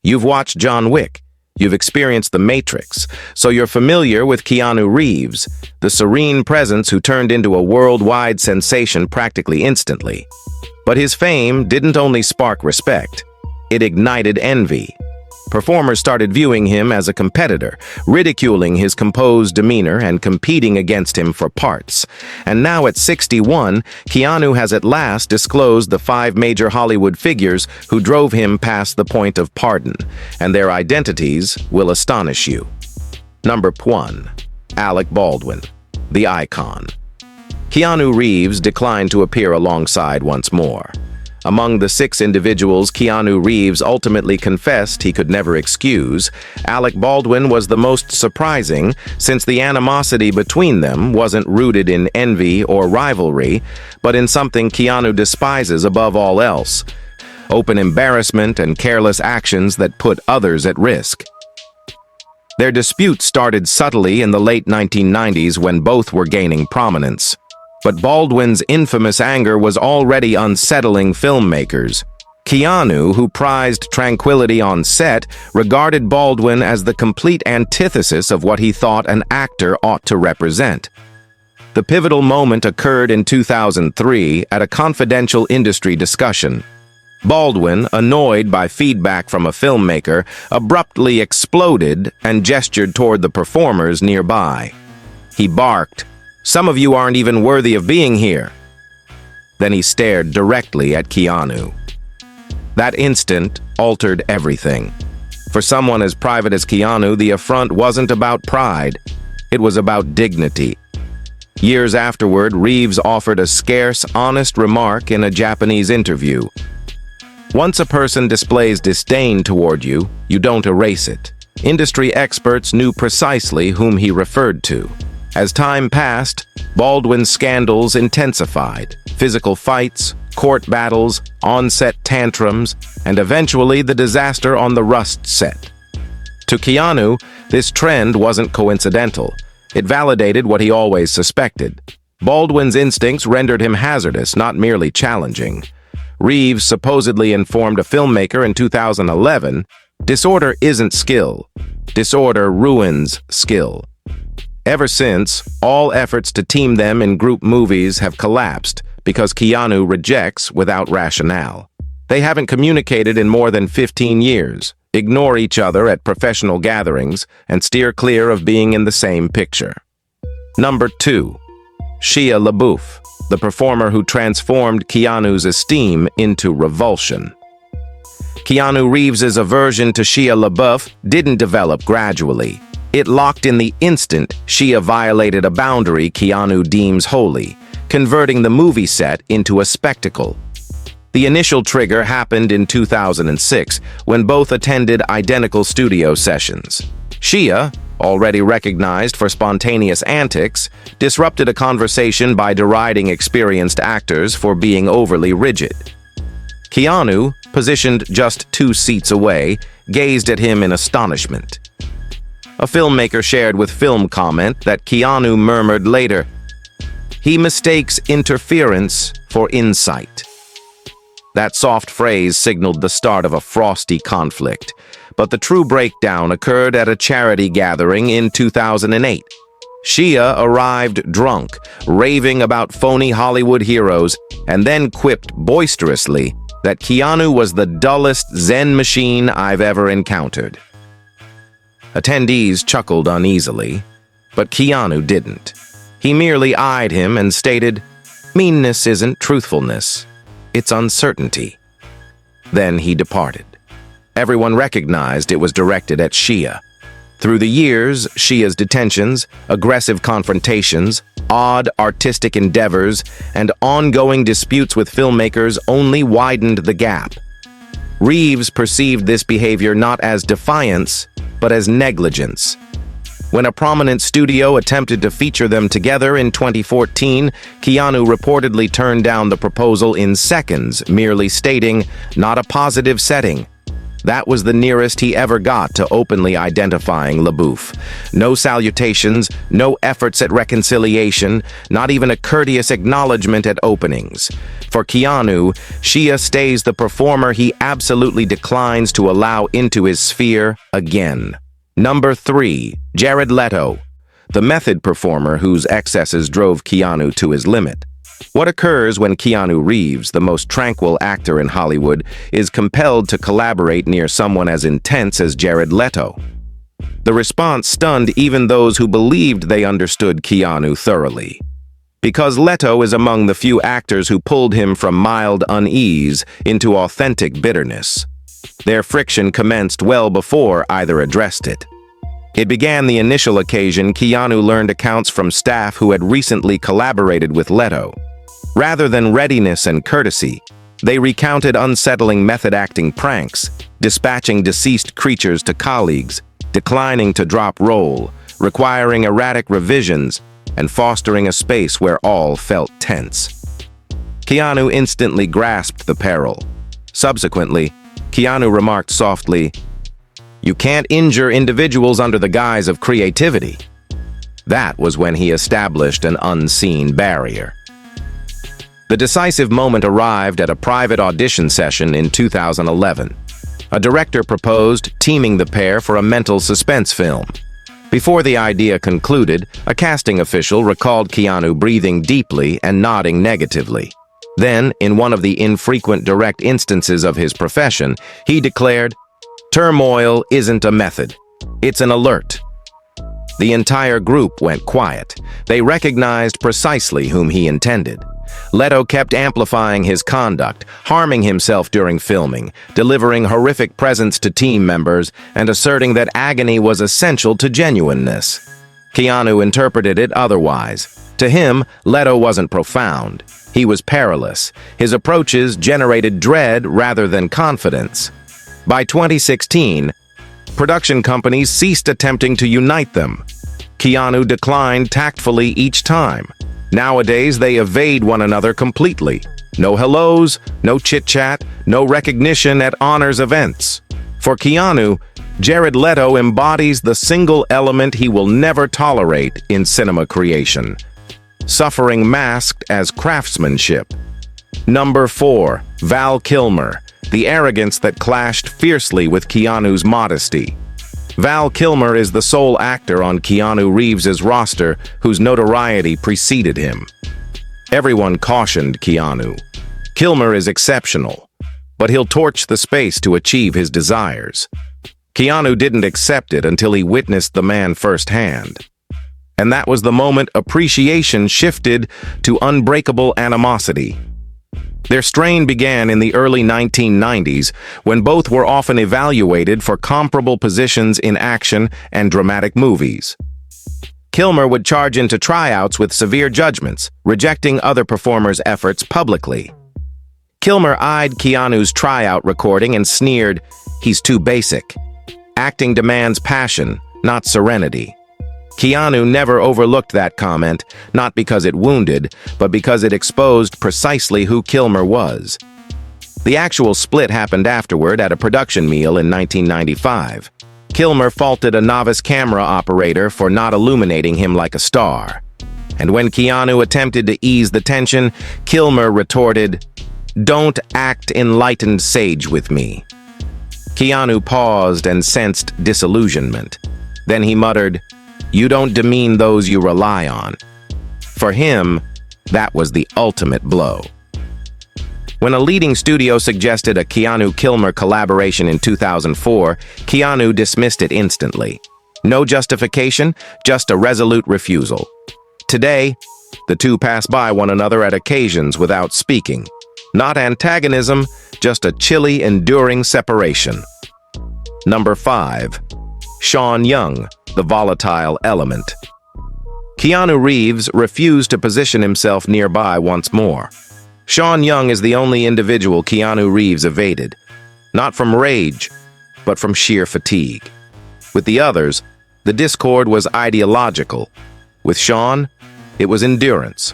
You've watched John Wick. You've experienced The Matrix, so you're familiar with Keanu Reeves, the serene presence who turned into a worldwide sensation practically instantly. But his fame didn't only spark respect, it ignited envy. Performers started viewing him as a competitor, ridiculing his composed demeanor and competing against him for parts. And now at 61, Keanu has at last disclosed the 5 major Hollywood figures who drove him past the point of pardon, and their identities will astonish you. Number 1. Alec Baldwin, the icon. Keanu Reeves declined to appear alongside once more. Among the 6 individuals Keanu Reeves ultimately confessed he could never excuse, Alec Baldwin was the most surprising, since the animosity between them wasn't rooted in envy or rivalry, but in something Keanu despises above all else: open embarrassment and careless actions that put others at risk. Their dispute started subtly in the late 1990s when both were gaining prominence. But Baldwin's infamous anger was already unsettling filmmakers. Keanu, who prized tranquility on set, regarded Baldwin as the complete antithesis of what he thought an actor ought to represent. The pivotal moment occurred in 2003 at a confidential industry discussion. Baldwin, annoyed by feedback from a filmmaker, abruptly exploded and gestured toward the performers nearby. He barked, "Some of you aren't even worthy of being here." Then he stared directly at Keanu. That instant altered everything. For someone as private as Keanu, the affront wasn't about pride. It was about dignity. Years afterward, Reeves offered a scarce, honest remark in a Japanese interview. "Once a person displays disdain toward you, you don't erase it." Industry experts knew precisely whom he referred to. As time passed, Baldwin's scandals intensified: physical fights, court battles, on-set tantrums, and eventually the disaster on the Rust set. To Keanu, this trend wasn't coincidental. It validated what he always suspected. Baldwin's instincts rendered him hazardous, not merely challenging. Reeves supposedly informed a filmmaker in 2011, "Disorder isn't skill. Disorder ruins skill." Ever since, all efforts to team them in group movies have collapsed because Keanu rejects without rationale. They haven't communicated in more than 15 years, ignore each other at professional gatherings, and steer clear of being in the same picture. Number 2. Shia LaBeouf, the performer who transformed Keanu's esteem into revulsion. Keanu Reeves's aversion to Shia LaBeouf didn't develop gradually. It locked in the instant Shia violated a boundary Keanu deems holy, converting the movie set into a spectacle. The initial trigger happened in 2006, when both attended identical studio sessions. Shia, already recognized for spontaneous antics, disrupted a conversation by deriding experienced actors for being overly rigid. Keanu, positioned just 2 seats away, gazed at him in astonishment. A filmmaker shared with Film Comment that Keanu murmured later, "He mistakes interference for insight." That soft phrase signaled the start of a frosty conflict, but the true breakdown occurred at a charity gathering in 2008. Shia arrived drunk, raving about phony Hollywood heroes, and then quipped boisterously that Keanu was the dullest Zen machine I've ever encountered. Attendees chuckled uneasily, but Keanu didn't. He merely eyed him and stated, "Meanness isn't truthfulness, it's uncertainty." Then he departed. Everyone recognized it was directed at Shia. Through the years, Shia's detentions, aggressive confrontations, odd artistic endeavors, and ongoing disputes with filmmakers only widened the gap. Reeves perceived this behavior not as defiance, but as negligence. When a prominent studio attempted to feature them together in 2014, Keanu reportedly turned down the proposal in seconds, merely stating, "Not a positive setting." That was the nearest he ever got to openly identifying LaBeouf. No salutations, no efforts at reconciliation, not even a courteous acknowledgement at openings. For Keanu, Shia stays the performer he absolutely declines to allow into his sphere again. Number 3, Jared Leto, the method performer whose excesses drove Keanu to his limit. What occurs when Keanu Reeves, the most tranquil actor in Hollywood, is compelled to collaborate near someone as intense as Jared Leto? The response stunned even those who believed they understood Keanu thoroughly. Because Leto is among the few actors who pulled him from mild unease into authentic bitterness. Their friction commenced well before either addressed it. It began the initial occasion Keanu learned accounts from staff who had recently collaborated with Leto. Rather than readiness and courtesy, they recounted unsettling method-acting pranks, dispatching deceased creatures to colleagues, declining to drop role, requiring erratic revisions, and fostering a space where all felt tense. Keanu instantly grasped the peril. Subsequently, Keanu remarked softly, "You can't injure individuals under the guise of creativity." That was when he established an unseen barrier. The decisive moment arrived at a private audition session in 2011. A director proposed teaming the pair for a mental suspense film. Before the idea concluded, a casting official recalled Keanu breathing deeply and nodding negatively. Then, in one of the infrequent direct instances of his profession, he declared, "Turmoil isn't a method. It's an alert." The entire group went quiet. They recognized precisely whom he intended. Leto kept amplifying his conduct, harming himself during filming, delivering horrific presents to team members, and asserting that agony was essential to genuineness. Keanu interpreted it otherwise. To him, Leto wasn't profound. He was perilous. His approaches generated dread rather than confidence. By 2016, production companies ceased attempting to unite them. Keanu declined tactfully each time. Nowadays, they evade one another completely. No hellos, no chit-chat, no recognition at honors events. For Keanu, Jared Leto embodies the single element he will never tolerate in cinema creation: suffering masked as craftsmanship. Number 4, Val Kilmer, the arrogance that clashed fiercely with Keanu's modesty. Val Kilmer is the sole actor on Keanu Reeves' roster whose notoriety preceded him. Everyone cautioned Keanu. Kilmer is exceptional, but he'll torch the space to achieve his desires. Keanu didn't accept it until he witnessed the man firsthand. And that was the moment appreciation shifted to unbreakable animosity. Their strain began in the early 1990s, when both were often evaluated for comparable positions in action and dramatic movies. Kilmer would charge into tryouts with severe judgments, rejecting other performers' efforts publicly. Kilmer eyed Keanu's tryout recording and sneered, "He's too basic. Acting demands passion, not serenity." Keanu never overlooked that comment, not because it wounded, but because it exposed precisely who Kilmer was. The actual split happened afterward at a production meal in 1995. Kilmer faulted a novice camera operator for not illuminating him like a star. And when Keanu attempted to ease the tension, Kilmer retorted, "Don't act enlightened sage with me." Keanu paused and sensed disillusionment. Then he muttered, "You don't demean those you rely on." For him, that was the ultimate blow. When a leading studio suggested a Keanu-Kilmer collaboration in 2004, Keanu dismissed it instantly. No justification, just a resolute refusal. Today, the two pass by one another at occasions without speaking. Not antagonism, just a chilly, enduring separation. Number 5. Sean Young, the volatile element. Keanu Reeves refused to position himself nearby once more. Sean Young is the only individual Keanu Reeves evaded, not from rage, but from sheer fatigue. With the others, the discord was ideological. With Sean, it was endurance.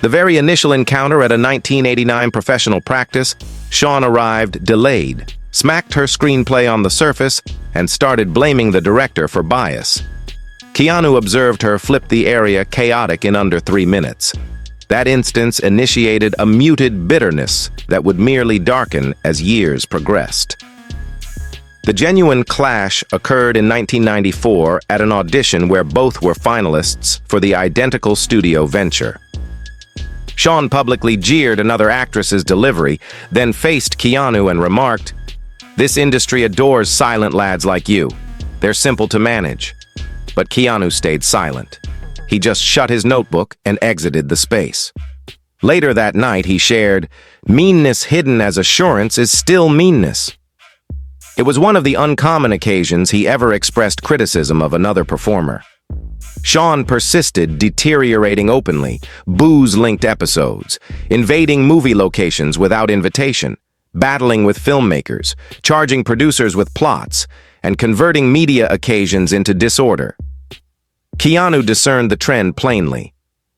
The very initial encounter at a 1989 professional practice, Sean arrived delayed, smacked her screenplay on the surface, and started blaming the director for bias. Keanu observed her flip the area chaotic in under 3 minutes. That instance initiated a muted bitterness that would merely darken as years progressed. The genuine clash occurred in 1994 at an audition where both were finalists for the identical studio venture. Sean publicly jeered another actress's delivery, then faced Keanu and remarked, "This industry adores silent lads like you. They're simple to manage." But Keanu stayed silent. He just shut his notebook and exited the space. Later that night, he shared, "Meanness hidden as assurance is still meanness." It was one of the uncommon occasions he ever expressed criticism of another performer. Sean persisted, deteriorating openly, booze-linked episodes, invading movie locations without invitation, battling with filmmakers, charging producers with plots, and converting media occasions into disorder. Keanu discerned the trend plainly.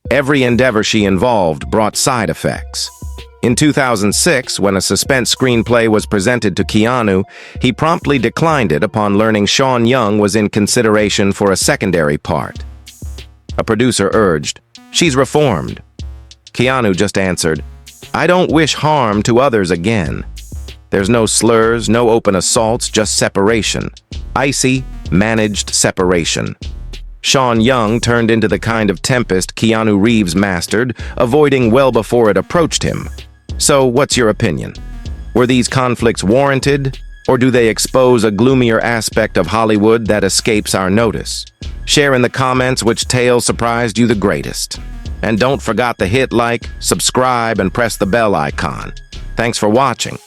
Every endeavor she involved brought side effects. In 2006, when a suspense screenplay was presented to Keanu, he promptly declined it upon learning Sean Young was in consideration for a secondary part. A producer urged, "She's reformed." Keanu just answered, "I don't wish harm to others again." There's no slurs, no open assaults, just separation. Icy, managed separation. Sean Young turned into the kind of tempest Keanu Reeves mastered, avoiding well before it approached him. So, what's your opinion? Were these conflicts warranted, or do they expose a gloomier aspect of Hollywood that escapes our notice? Share in the comments which tale surprised you the greatest. And don't forget to hit like, subscribe, and press the bell icon. Thanks for watching.